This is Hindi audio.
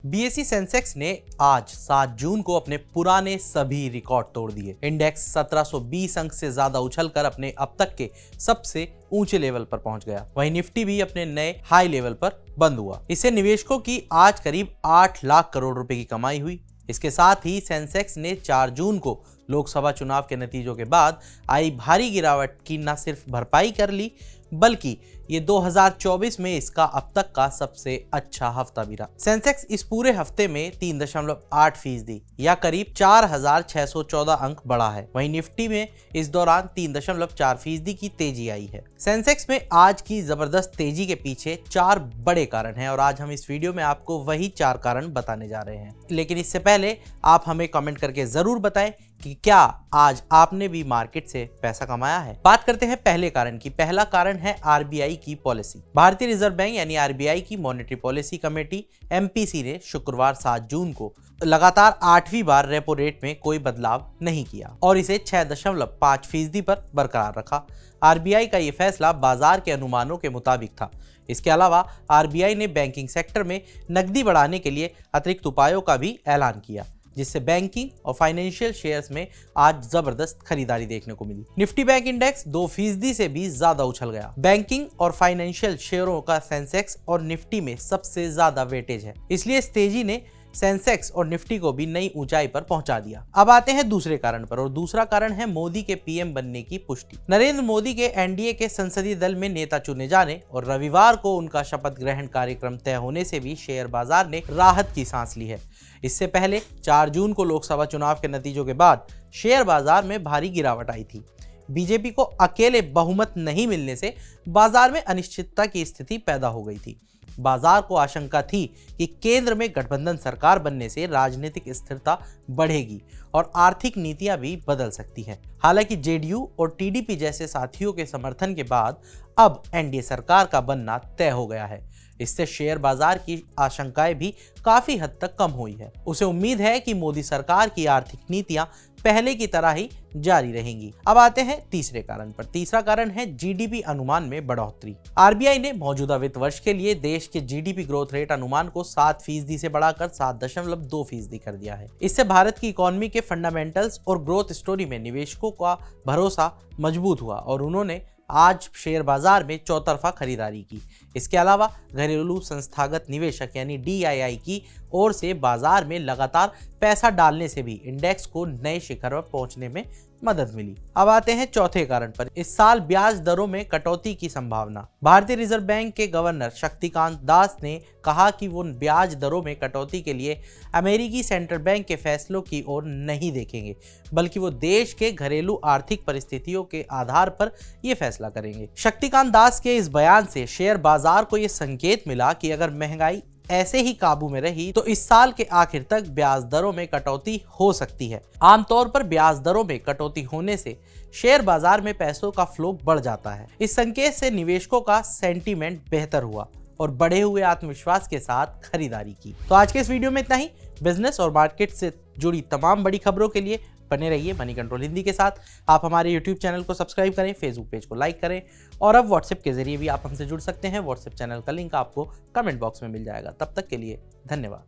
बीएसई सेंसेक्स ने आज 7 जून को अपने पुराने सभी रिकॉर्ड तोड़ दिए। इंडेक्स 1720 अंक से ज्यादा उछलकर अपने अब तक के सबसे ऊंचे लेवल पर पहुंच गया। वहीं निफ्टी भी अपने नए हाई लेवल पर बंद हुआ। इससे निवेशकों की आज करीब 8 लाख करोड़ रुपए की कमाई हुई। इसके साथ ही सेंसेक्स ने 4 जून को लोकसभा चुनाव के नतीजों के बाद आई भारी गिरावट की न सिर्फ भरपाई कर ली, बल्कि ये 2024 में इसका अब तक का सबसे अच्छा हफ्ता भी रहा। सेंसेक्स इस पूरे हफ्ते में 3.8% या करीब 4614 अंक बढ़ा है। वहीं निफ्टी में इस दौरान 3.4% की तेजी आई है। सेंसेक्स में आज की जबरदस्त तेजी के पीछे 4 बड़े कारण हैं और आज हम इस वीडियो में आपको वही 4 कारण बताने जा रहे हैं। लेकिन इससे पहले आप हमें कमेंट करके जरूर बताएं कि क्या आज आपने भी मार्केट से पैसा कमाया है। बात करते हैं पहले कारण की। पहला कारण है आरबीआई की पॉलिसी। भारतीय रिजर्व बैंक यानी आरबीआई की मॉनेटरी पॉलिसी कमेटी एमपीसी ने शुक्रवार 7 जून को लगातार 8वीं बार रेपो रेट में कोई बदलाव नहीं किया और इसे 6.5% पर बरकरार रखा। आरबीआई का यह फैसला बाजार के अनुमानों के मुताबिक था। इसके अलावा आरबीआई ने बैंकिंग सेक्टर में नकदी बढ़ाने के लिए अतिरिक्त उपायों का भी ऐलान किया, जिससे बैंकिंग और फाइनेंशियल शेयर्स में आज जबरदस्त खरीदारी देखने को मिली। निफ्टी बैंक इंडेक्स 2% से भी ज्यादा उछल गया। बैंकिंग और फाइनेंशियल शेयरों का सेंसेक्स और निफ्टी में सबसे ज्यादा वेटेज है, इसलिए इस तेजी ने सेंसेक्स और निफ्टी को भी नई ऊंचाई पर पहुंचा दिया। अब आते हैं दूसरे कारण पर और दूसरा कारण है मोदी के पीएम बनने की पुष्टि। नरेंद्र मोदी के एनडीए के संसदीय दल में नेता चुने जाने और रविवार को उनका शपथ ग्रहण कार्यक्रम तय होने से भी शेयर बाजार ने राहत की सांस ली है। इससे पहले 4 जून को लोकसभा चुनाव के नतीजों के बाद शेयर बाजार में भारी गिरावट आई थी। बीजेपी को अकेले बहुमत नहीं मिलने से बाजार में अनिश्चितता की स्थिति पैदा हो गई थी। बाजार को आशंका थी कि केंद्र में गठबंधन सरकार बनने से राजनीतिक स्थिरता बढ़ेगी और आर्थिक नीतियां भी बदल सकती हैं। हालांकि जेडीयू और टीडीपी जैसे साथियों के समर्थन के बाद अब एनडीए सरकार का बनना तय हो गया है। इससे शेयर बाजार की आशंकाएं भी काफी हद तक कम हुई है। उसे उम्मीद है कि मोदी सरकार की आर्थिक नीतियां पहले की तरह ही जारी रहेंगी। अब आते हैं तीसरे कारण पर। तीसरा कारण है जीडीपी अनुमान में बढ़ोतरी। आरबीआई ने मौजूदा वित्त वर्ष के लिए देश के जीडीपी ग्रोथ रेट अनुमान को 7% से बढ़ाकर 7.2% कर दिया है। इससे भारत की इकोनॉमी के फंडामेंटल्स और ग्रोथ स्टोरी में निवेशकों का भरोसा मजबूत हुआ और उन्होंने आज शेयर बाजार में चौतरफा खरीदारी की। इसके अलावा घरेलू संस्थागत निवेशक यानी डीआईआई की ओर से बाजार में लगातार पैसा डालने से भी इंडेक्स को नए शिखर पर पहुंचने में मदद मिली। अब आते हैं चौथे कारण पर। इस साल ब्याज दरों में कटौती की संभावना। भारतीय रिजर्व बैंक के गवर्नर शक्तिकांत दास ने कहा कि वो ब्याज दरों में कटौती के लिए अमेरिकी सेंट्रल बैंक के फैसलों की ओर नहीं देखेंगे, बल्कि वो देश के घरेलू आर्थिक परिस्थितियों के आधार पर यह फैसला करेंगे। शक्तिकांत दास के इस बयान से शेयर बाजार को यह संकेत मिला कि अगर महंगाई ऐसे ही काबू में रही तो इस साल के आखिर तक ब्याज दरों में कटौती हो सकती है। आमतौर पर ब्याज दरों में कटौती होने से शेयर बाजार में पैसों का फ्लो बढ़ जाता है। इस संकेत से निवेशकों का सेंटीमेंट बेहतर हुआ और बढ़े हुए आत्मविश्वास के साथ खरीदारी की। तो आज के इस वीडियो में इतना ही। बिजनेस और मार्केट से जुड़ी तमाम बड़ी खबरों के लिए बने रहिए मनी कंट्रोल हिंदी के साथ। आप हमारे यूट्यूब चैनल को सब्सक्राइब करें, फेसबुक पेज को लाइक करें और अब व्हाट्सएप के जरिए भी आप हमसे जुड़ सकते हैं। व्हाट्सएप चैनल का लिंक आपको कमेंट बॉक्स में मिल जाएगा। तब तक के लिए धन्यवाद।